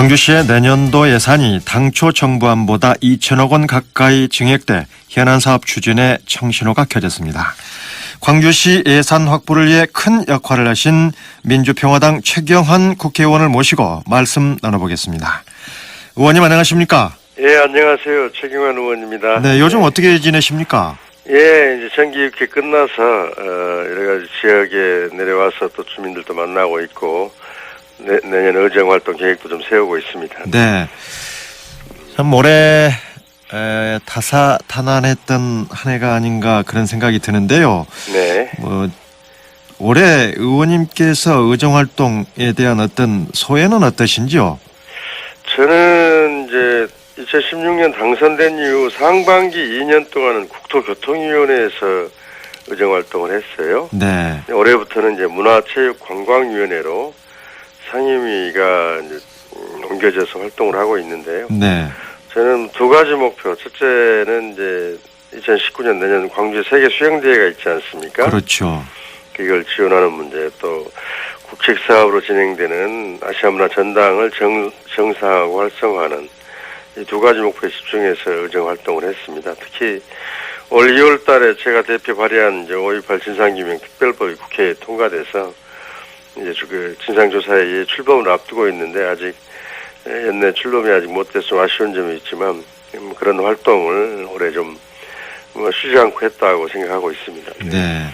광주시의 내년도 예산이 당초 정부안보다 2천억 원 가까이 증액돼 현안 사업 추진에 청신호가 켜졌습니다. 광주시 예산 확보를 위해 큰 역할을 하신 민주평화당 최경환 국회의원을 모시고 말씀 나눠보겠습니다. 의원님 안녕하십니까? 예, 안녕하세요. 최경환 의원입니다. 네, 요즘 어떻게 지내십니까? 예, 이제 정기국회 끝나서 여러 가지 지역에 내려와서 또 주민들도 만나고 있고 내년 의정활동 계획도 좀 세우고 있습니다. 네, 참 올해 다사다난했던 한 해가 아닌가 그런 생각이 드는데요. 네. 올해 의원님께서 의정활동에 대한 어떤 소회는 어떠신지요? 저는 이제 2016년 당선된 이후 상반기 2년 동안은 국토교통위원회에서 의정활동을 했어요. 네. 올해부터는 이제 문화체육관광위원회로 상임위가 이제 옮겨져서 활동을 하고 있는데요. 네. 저는 두 가지 목표. 첫째는 이제 2019년 내년 광주에 세계 수영대회가 있지 않습니까? 그렇죠. 그걸 지원하는 문제, 또 국책 사업으로 진행되는 아시아문화 전당을 정상화하고 활성화하는 이 두 가지 목표에 집중해서 의정 활동을 했습니다. 특히 올 2월 달에 제가 대표 발의한 이제 5.18 진상규명 특별법이 국회에 통과돼서 이제 그 진상조사에 출범을 앞두고 있는데 아직 연내 출범이 아직 못 돼서 좀 아쉬운 점이 있지만 그런 활동을 올해 좀 쉬지 않고 했다고 생각하고 있습니다. 네.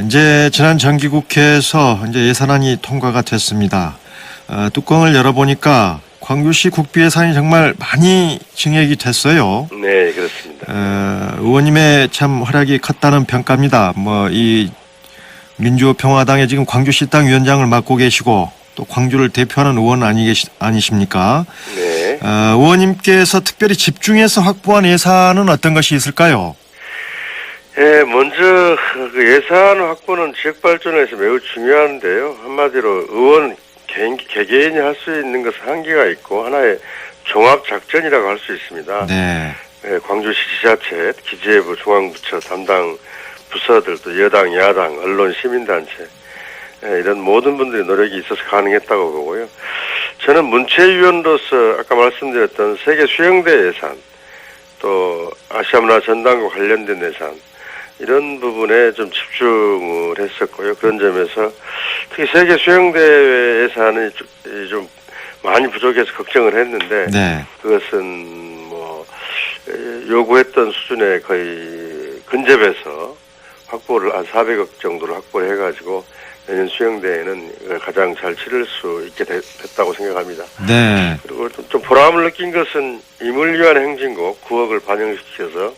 이제 지난 정기국회에서 이제 예산안이 통과가 됐습니다. 뚜껑을 열어보니까 광주시 국비 예산이 정말 많이 증액이 됐어요. 네, 그렇습니다. 의원님의 참 활약이 컸다는 평가입니다. 이 민주평화당의 지금 광주시 당 위원장을 맡고 계시고 또 광주를 대표하는 의원 아니십니까? 네. 의원님께서 특별히 집중해서 확보한 예산은 어떤 것이 있을까요? 예, 먼저 그 예산 확보는 지역 발전에서 매우 중요한데요. 한마디로 의원 개개인이 할 수 있는 것은 한계가 있고 하나의 종합 작전이라고 할 수 있습니다. 네. 예, 광주시 지자체, 기재부, 중앙부처 담당 부서들, 또 여당, 야당, 언론, 시민단체 이런 모든 분들의 노력이 있어서 가능했다고 보고요. 저는 문체위원으로서 아까 말씀드렸던 세계 수영대 예산, 또 아시아문화 전당과 관련된 예산 이런 부분에 좀 집중을 했었고요. 그런 점에서 특히 세계 수영대회 예산이 좀 많이 부족해서 걱정을 했는데 네. 그것은 요구했던 수준에 거의 근접해서 확보를 한 400억 정도를 확보를 해가지고 내년 수영대회는 가장 잘 치를 수 있게 됐다고 생각합니다. 네. 그리고 좀 보람을 느낀 것은 임을위한 행진곡 9억을 반영시켜서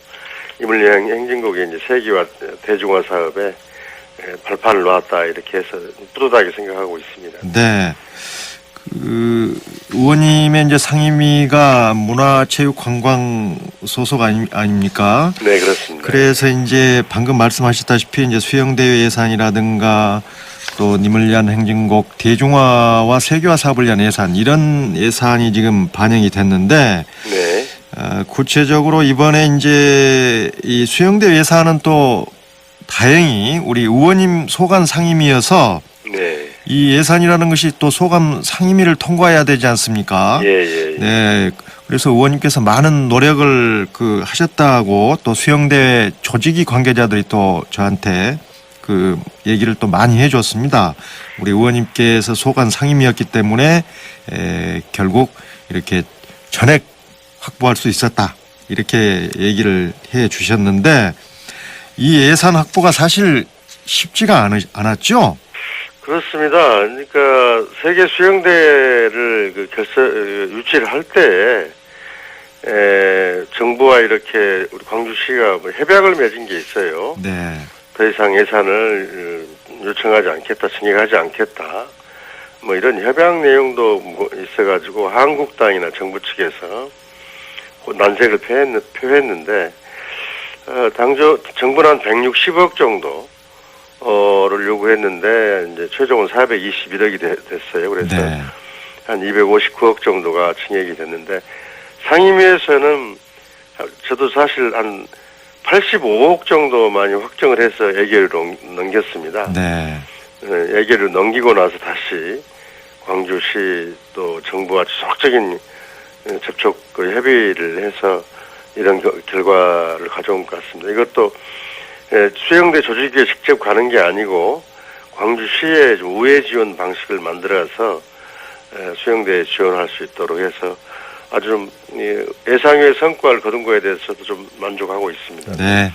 임을위한 행진곡이 이제 세계화 대중화 사업에 발판을 놓았다 이렇게 해서 뿌듯하게 생각하고 있습니다. 네. 의원님의 이제 상임위가 문화체육관광 소속 아닙니까? 네, 그렇습니다. 그래서 이제 방금 말씀하셨다시피 이제 수영대회 예산이라든가 또 님을 위한 행진곡 대중화와 세계화 사업을 위한 예산 이런 예산이 지금 반영이 됐는데 네. 구체적으로 이번에 이제 이 수영대회 예산은 또 다행히 우리 의원님 소관 상임위여서 네. 이 예산이라는 것이 또 소관 상임위를 통과해야 되지 않습니까? 예. 네. 그래서 의원님께서 많은 노력을 하셨다고 또 수영대회 조직위 관계자들이 또 저한테 그 얘기를 또 많이 해줬습니다. 우리 의원님께서 소관 상임위였기 때문에 결국 이렇게 전액 확보할 수 있었다. 이렇게 얘기를 해 주셨는데 이 예산 확보가 사실 쉽지가 않았죠? 그렇습니다. 그러니까 세계 수영대회를 유치를 할 때 정부와 이렇게 우리 광주시가 협약을 맺은 게 있어요. 네. 더 이상 예산을 요청하지 않겠다, 증액하지 않겠다. 이런 협약 내용도 있어가지고 한국당이나 정부 측에서 난색을 표했는데 정부는 한 160억 정도를 요구했는데 이제 최종은 421억이 됐어요. 그래서 네. 한 259억 정도가 증액이 됐는데 상임위에서는 저도 사실 한 85억 정도만 확정을 해서 예결을 넘겼습니다. 네. 예결을 넘기고 나서 다시 광주시 또 정부와 지속적인 접촉 협의를 해서 이런 결과를 가져온 것 같습니다. 이것도 수영대 조직에 직접 가는 게 아니고 광주시에 좀 우회 지원 방식을 만들어서 수영대에 지원할 수 있도록 해서 아주 좀 예상외의 성과를 거둔 거에 대해서도 좀 만족하고 있습니다. 네.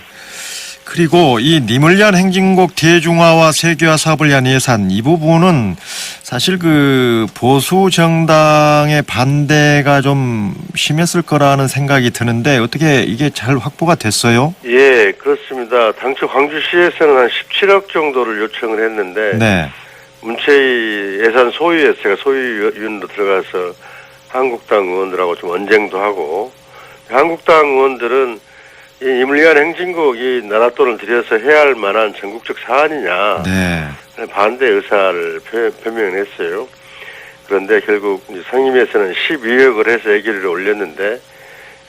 그리고 이 님을 위한 행진곡 대중화와 세계화 사업을 위한 예산 이 부분은 사실 그 보수 정당의 반대가 좀 심했을 거라는 생각이 드는데 어떻게 이게 잘 확보가 됐어요? 예, 그렇습니다. 당초 광주시에서는 한 17억 정도를 요청을 했는데 네. 문체위 예산 소위에서 제가 소위위원으로 들어가서 한국당 의원들하고 좀 언쟁도 하고 한국당 의원들은 이 님을 위한 행진곡이 나라 돈을 들여서 해야 할 만한 전국적 사안이냐 네. 반대 의사를 표명했어요. 그런데 결국 상임위에서는 12억을 해서 애결위를 올렸는데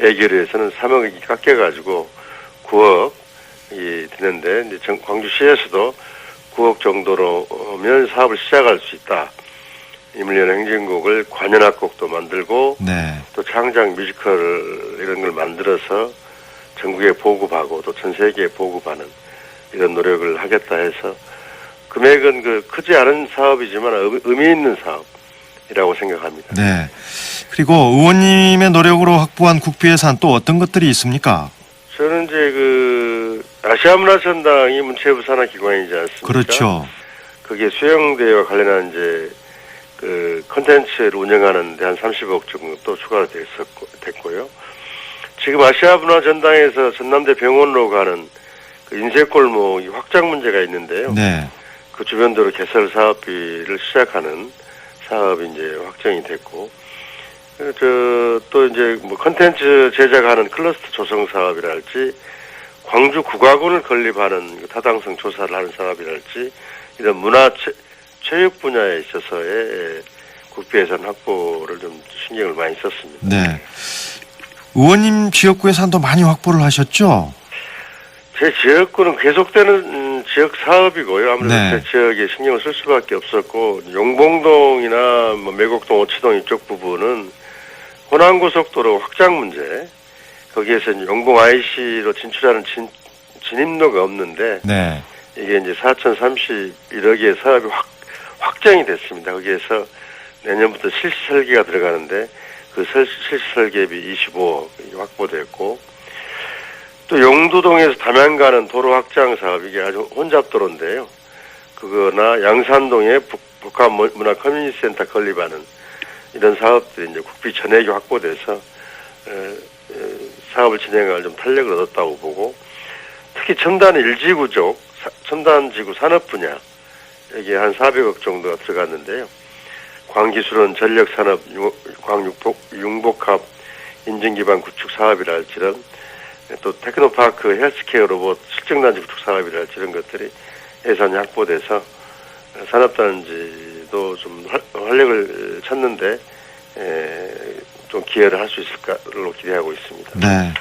애결위에서는 3억이 깎여가지고 9억이 되는데 이제 광주시에서도 9억 정도로면 사업을 시작할 수 있다. 님을 위한 행진곡을 관현악곡도 만들고 네. 또 창작 뮤지컬 이런 걸 만들어서 전국에 보급하고 또 전 세계에 보급하는 이런 노력을 하겠다 해서 금액은 크지 않은 사업이지만 의미 있는 사업이라고 생각합니다. 네. 그리고 의원님의 노력으로 확보한 국비 예산 또 어떤 것들이 있습니까? 저는 이제 아시아문화전당이 문체부 산하 기관이지 않습니까? 그렇죠. 그게 수영대와 관련한 이제 콘텐츠를 운영하는 데 한 30억 정도 또 추가로 됐고요. 지금 아시아문화전당에서 전남대 병원으로 가는 인쇄골목 확장 문제가 있는데요. 네. 그 주변도로 개설 사업비를 시작하는 사업이 이제 확정이 됐고, 또 이제 컨텐츠 제작하는 클러스터 조성 사업이랄지, 광주 국악원을 건립하는 타당성 조사를 하는 사업이랄지, 이런 체육 분야에 있어서의 국비 예산 확보를 좀 신경을 많이 썼습니다. 네. 의원님 지역구 예산도 많이 확보를 하셨죠? 제 지역구는 계속되는 지역 사업이고요. 아무래도 네. 제 지역에 신경을 쓸 수밖에 없었고 용봉동이나 매곡동, 오치동 이쪽 부분은 호남고속도로 확장 문제 거기에서 이제 용봉 IC로 진출하는 진입로가 없는데 네. 이게 이제 4,031억의 사업이 확정이 됐습니다. 거기에서 내년부터 실시 설계가 들어가는데 그 실시 설계비 25억 확보됐고 또 용두동에서 담양 가는 도로 확장 사업 이게 아주 혼잡도로인데요. 그거나 양산동에 북한 문화 커뮤니티 센터 건립하는 이런 사업들이 이제 국비 전액이 확보돼서 사업을 진행할 좀 탄력을 얻었다고 보고 특히 첨단 일지구 첨단지구 산업 분야 여기에 한 400억 정도가 들어갔는데요. 광기술원 전력산업 광융복합 인증기반 구축 사업이랄지 이런 또 테크노파크 헬스케어 로봇 실증단지 구축 사업이랄지 이런 것들이 예산이 확보돼서 산업단지도 좀 활력을 찾는데 좀 기여를 할 수 있을까로 기대하고 있습니다. 네.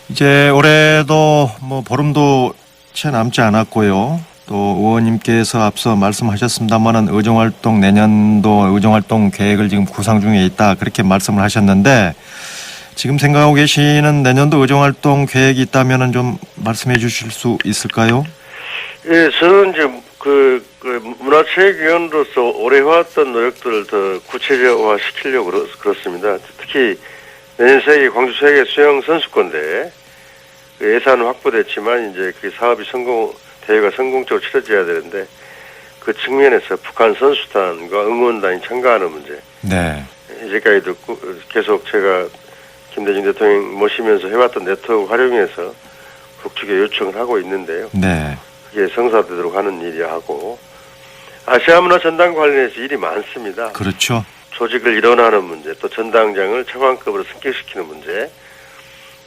이제 올해도 보름도 채 남지 않았고요. 또 의원님께서 앞서 말씀하셨습니다만은 의정활동 내년도 의정활동 계획을 지금 구상 중에 있다 그렇게 말씀을 하셨는데 지금 생각하고 계시는 내년도 의정활동 계획이 있다면은 좀 말씀해 주실 수 있을까요? 예, 저는 이제 문화체육위원으로서 오래 해왔던 노력들을 더 구체적화 시키려고 그렇습니다. 특히 내년 광주 세계 수영 선수권대회 예산은 확보됐지만 이제 그 사업이 대회가 성공적으로 치러져야 되는데 그 측면에서 북한 선수단과 응원단이 참가하는 문제. 네. 이제까지도 계속 제가 김대중 대통령 모시면서 해왔던 네트워크 활용해서 북측에 요청을 하고 있는데요. 네. 그게 성사되도록 하는 일이 하고 아시아문화 전당 관련해서 일이 많습니다. 그렇죠. 조직을 일원하는 문제, 또 전당장을 차관급으로 승격시키는 문제,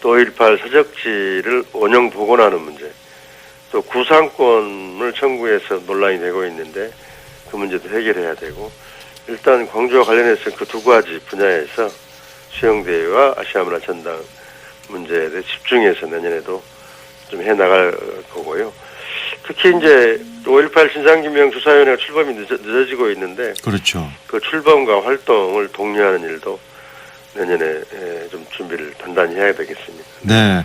또 5.18 서적지를 원형 복원하는 문제, 또 구상권을 청구해서 논란이 되고 있는데 그 문제도 해결해야 되고 일단 광주와 관련해서 그 두 가지 분야에서 수영대회와 아시아문화 전당 문제에 대해 집중해서 내년에도 좀 해나갈 거고요. 특히 이제 5.18 진상규명 조사위원회가 출범이 늦어지고 있는데 그렇죠. 그 출범과 활동을 독려하는 일도 내년에 좀 준비를 단단히 해야 되겠습니다. 네.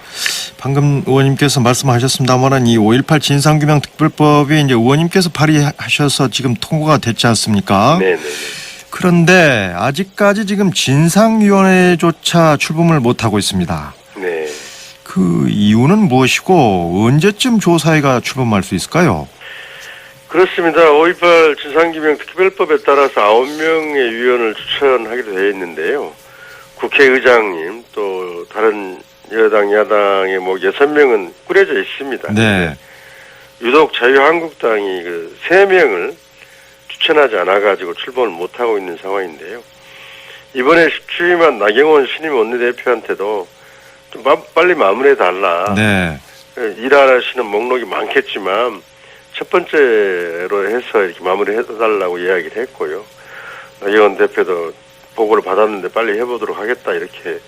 방금 의원님께서 말씀하셨습니다만은 이 5.18 진상규명 특별법이 이제 의원님께서 발의하셔서 지금 통과가 됐지 않습니까? 네네네. 그런데 아직까지 지금 진상위원회조차 출범을 못하고 있습니다. 네. 그 이유는 무엇이고 언제쯤 조사회가 출범할 수 있을까요? 그렇습니다. 5.18 진상규명 특별법에 따라서 9명의 위원을 추천하기로 되어 있는데요. 국회의장님 또 다른 여당 야당의 뭐 6명은 꾸려져 있습니다. 네. 유독 자유한국당이 그 3명을 추천하지 않아가지고 출범을 못하고 있는 상황인데요. 이번에 취임한 나경원 신임 원내대표한테도 좀 빨리 마무리해달라. 네. 일하시는 목록이 많겠지만 첫 번째로 해서 이렇게 마무리해달라고 이야기를 했고요. 나경원 대표도 보고를 받았는데 빨리 해보도록 하겠다 이렇게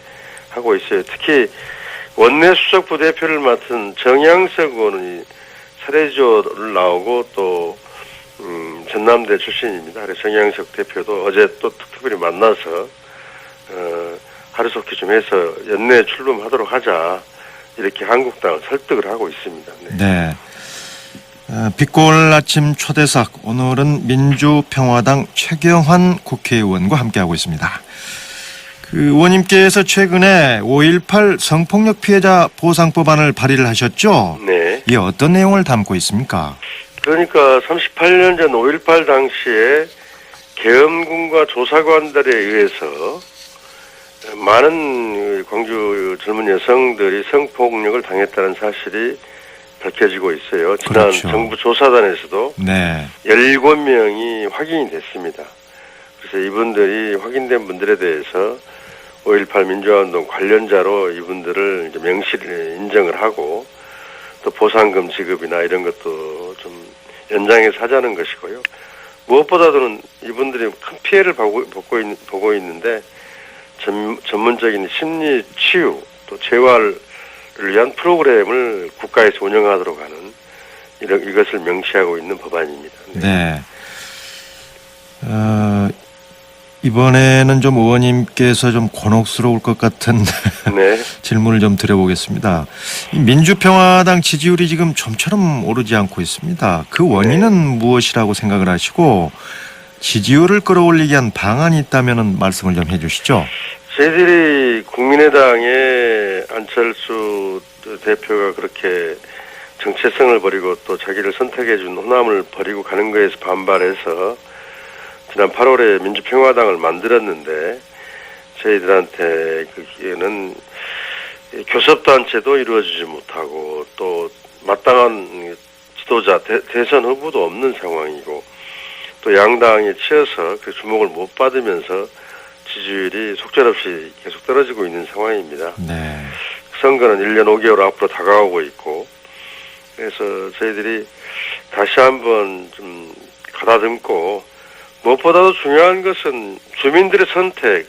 하고 있어요. 특히 원내 수석 부대표를 맡은 정양석 의원이 사례조를 나오고 또 전남대 출신입니다. 그래서 정양석 대표도 어제 또 특별히 만나서 하루속히 좀 해서 연내 출범하도록 하자 이렇게 한국당을 설득을 하고 있습니다. 네. 네. 빛골 아침 초대석 오늘은 민주평화당 최경환 국회의원과 함께하고 있습니다. 그 의원님께서 최근에 5.18 성폭력 피해자 보상법안을 발의를 하셨죠? 네. 이게 어떤 내용을 담고 있습니까? 그러니까 38년 전 5.18 당시에 계엄군과 조사관들에 의해서 많은 광주 젊은 여성들이 성폭력을 당했다는 사실이 밝혀지고 있어요. 지난 그렇죠. 정부 조사단에서도 네. 17명이 확인이 됐습니다. 그래서 이분들이 확인된 분들에 대해서 5.18 민주화운동 관련자로 이분들을 이제 명시를 인정을 하고 또 보상금 지급이나 이런 것도 좀 연장해서 하자는 것이고요. 무엇보다도는 이분들이 큰 피해를 보고 있는데 전문적인 심리 치유 또 재활을 위한 프로그램을 국가에서 운영하도록 하는 이것을 명시하고 있는 법안입니다. 네. 이번에는 좀 의원님께서 좀 곤혹스러울 것 같은 네. 질문을 좀 드려보겠습니다. 이 민주평화당 지지율이 지금 좀처럼 오르지 않고 있습니다. 그 원인은 무엇이라고 생각을 하시고 지지율을 끌어올리기 위한 방안이 있다면 말씀을 좀 해주시죠. 저희들이 국민의당의 안철수 대표가 그렇게 정체성을 버리고 또 자기를 선택해준 호남을 버리고 가는 거에서 반발해서 지난 8월에 민주평화당을 만들었는데 저희들한테 그기에는 교섭단체도 이루어지지 못하고 또 마땅한 지도자 대선 후보도 없는 상황이고 또 양당에 치여서 그 주목을 못 받으면서 지지율이 속절없이 계속 떨어지고 있는 상황입니다. 네. 선거는 1년 5개월 앞으로 다가오고 있고 그래서 저희들이 다시 한번 좀 가다듬고 무엇보다도 중요한 것은 주민들의 선택,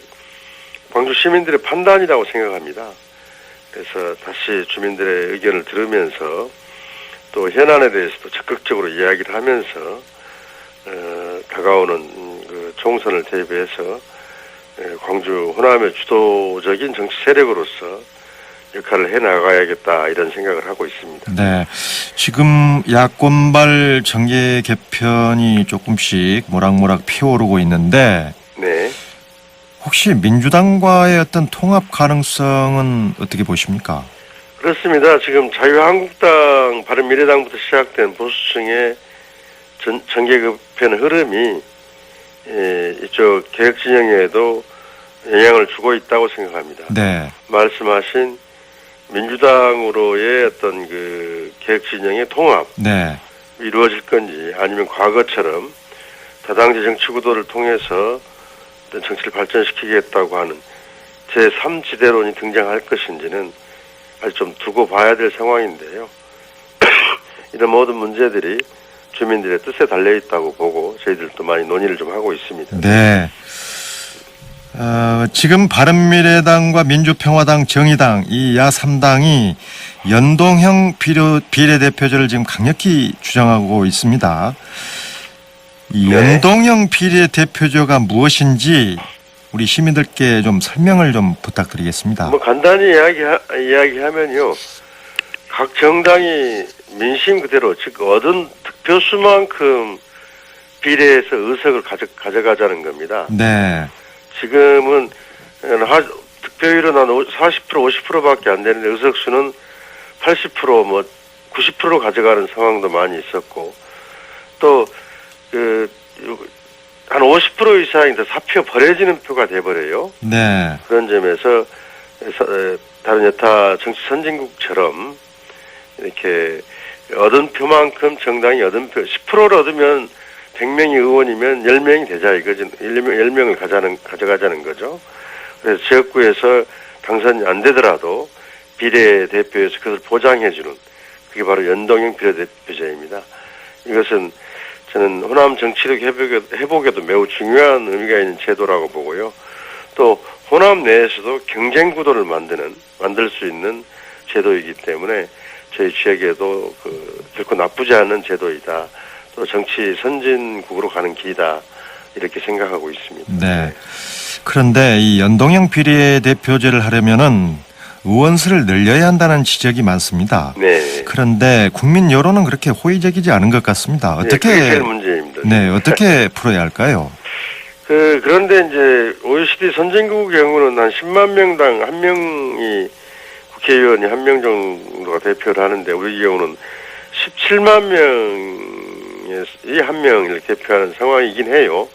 광주 시민들의 판단이라고 생각합니다. 그래서 다시 주민들의 의견을 들으면서 또 현안에 대해서도 적극적으로 이야기를 하면서 다가오는 그 총선을 대비해서 광주 호남의 주도적인 정치 세력으로서 역할을 해나가야겠다 이런 생각을 하고 있습니다. 네, 지금 야권발 정계 개편이 조금씩 모락모락 피어오르고 있는데 네. 혹시 민주당과의 어떤 통합 가능성은 어떻게 보십니까? 그렇습니다. 지금 자유한국당, 바른미래당부터 시작된 보수층의 정계 개편 흐름이 이쪽 개혁 진영에도 영향을 주고 있다고 생각합니다. 네. 말씀하신 민주당으로의 어떤 그 개혁 진영의 통합 네. 이루어질 건지 아니면 과거처럼 다당제 정치 구도를 통해서 어떤 정치를 발전시키겠다고 하는 제3지대론이 등장할 것인지는 아직 좀 두고 봐야 될 상황인데요. 이런 모든 문제들이 주민들의 뜻에 달려 있다고 보고 저희들도 많이 논의를 좀 하고 있습니다. 네. 지금 바른미래당과 민주평화당, 정의당 이 야3당이 연동형 비례대표제를 지금 강력히 주장하고 있습니다. 이 네. 연동형 비례대표제가 무엇인지 우리 시민들께 좀 설명을 좀 부탁드리겠습니다. 뭐 간단히 이야기하면요. 각 정당이 민심 그대로 즉 얻은 득표수만큼 비례해서 의석을 가져가자는 겁니다. 네. 지금은 득표율은 한 40% 50%밖에 안 되는데 의석수는 80% 뭐 90%로 가져가는 상황도 많이 있었고 또 한 50% 이상이 더 사표 버려지는 표가 돼버려요. 네. 그런 점에서 다른 여타 정치 선진국처럼 이렇게 얻은 표만큼 정당이 얻은 표 10%를 얻으면 100명이 의원이면 10명이 되자 이거죠. 10명을 가져가자는 거죠. 그래서 지역구에서 당선이 안 되더라도 비례대표에서 그것을 보장해주는 그게 바로 연동형 비례대표제입니다. 이것은 저는 호남 정치력 회복에도 매우 중요한 의미가 있는 제도라고 보고요. 또 호남 내에서도 경쟁 구도를 만들 수 있는 제도이기 때문에 저희 지역에도 결코 나쁘지 않은 제도이다. 또 정치 선진국으로 가는 길이다. 이렇게 생각하고 있습니다. 네. 그런데 이 연동형 비례대표제를 하려면은 의원수를 늘려야 한다는 지적이 많습니다. 네. 그런데 국민 여론은 그렇게 호의적이지 않은 것 같습니다. 그게 제일 문제입니다. 네, 어떻게 풀어야 할까요? 그런데 이제 OECD 선진국 경우는 한 10만 명당 한 명이 국회의원이 한 명 정도가 대표를 하는데 우리 경우는 17만 명이 한 명을 대표하는 상황이긴 해요.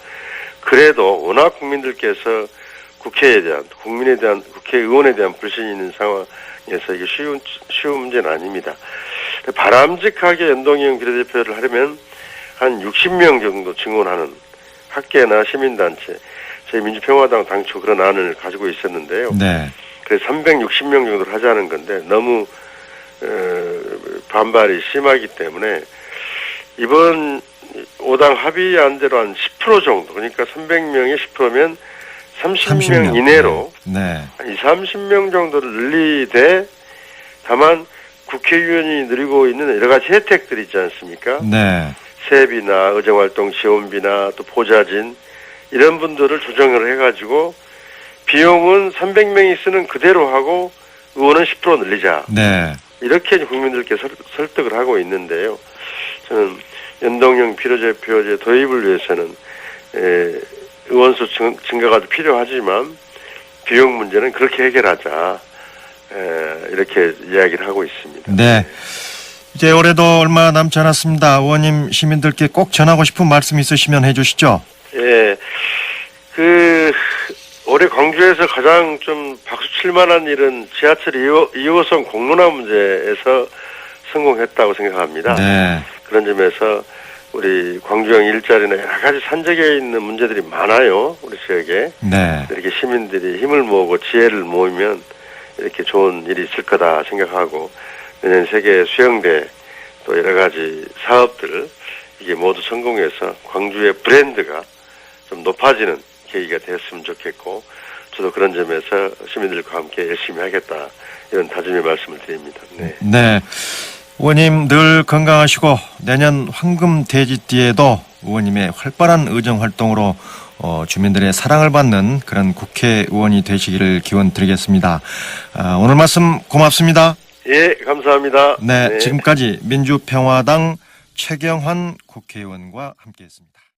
그래도 워낙 국민들께서 국회의원에 대한 불신이 있는 상황에서 이게 쉬운 문제는 아닙니다. 바람직하게 연동형 비례대표를 하려면 한 60명 정도 증원하는 학계나 시민단체, 저희 민주평화당 당초 그런 안을 가지고 있었는데요. 네. 그래서 360명 정도를 하자는 건데 너무 반발이 심하기 때문에 이번 5당 합의안대로 한 10% 정도, 그러니까 300명이 10%면 30명 이내로 네. 한 30명 정도를 늘리되 다만 국회의원이 누리고 있는 여러 가지 혜택들이 있지 않습니까? 네. 세비나 의정활동 지원비나 또 보좌진 이런 분들을 조정을 해가지고 비용은 300명이 쓰는 그대로 하고 의원은 10% 늘리자. 네. 이렇게 국민들께 설득을 하고 있는데요. 저는 연동형 비례대표제 도입을 위해서는 의원수 증가가 필요하지만 비용 문제는 그렇게 해결하자. 이렇게 이야기를 하고 있습니다. 네. 이제 올해도 얼마 남지 않았습니다. 의원님 시민들께 꼭 전하고 싶은 말씀 있으시면 해주시죠. 예. 올해 광주에서 가장 좀 박수 칠 만한 일은 지하철 2호선 공론화 문제에서 성공했다고 생각합니다. 네. 그런 점에서 우리 광주형 일자리나 여러 가지 산적에 있는 문제들이 많아요. 우리 지역에. 네. 이렇게 시민들이 힘을 모으고 지혜를 모으면 이렇게 좋은 일이 있을 거다 생각하고 내년 세계 수영대 또 여러 가지 사업들 이게 모두 성공해서 광주의 브랜드가 좀 높아지는 계기가 됐으면 좋겠고 저도 그런 점에서 시민들과 함께 열심히 하겠다 이런 다짐의 말씀을 드립니다. 네. 네. 의원님 늘 건강하시고 내년 황금 대지띠에도 의원님의 활발한 의정 활동으로 주민들의 사랑을 받는 그런 국회의원이 되시기를 기원드리겠습니다. 오늘 말씀 고맙습니다. 예, 감사합니다. 네. 지금까지 민주평화당 최경환 국회의원과 함께했습니다.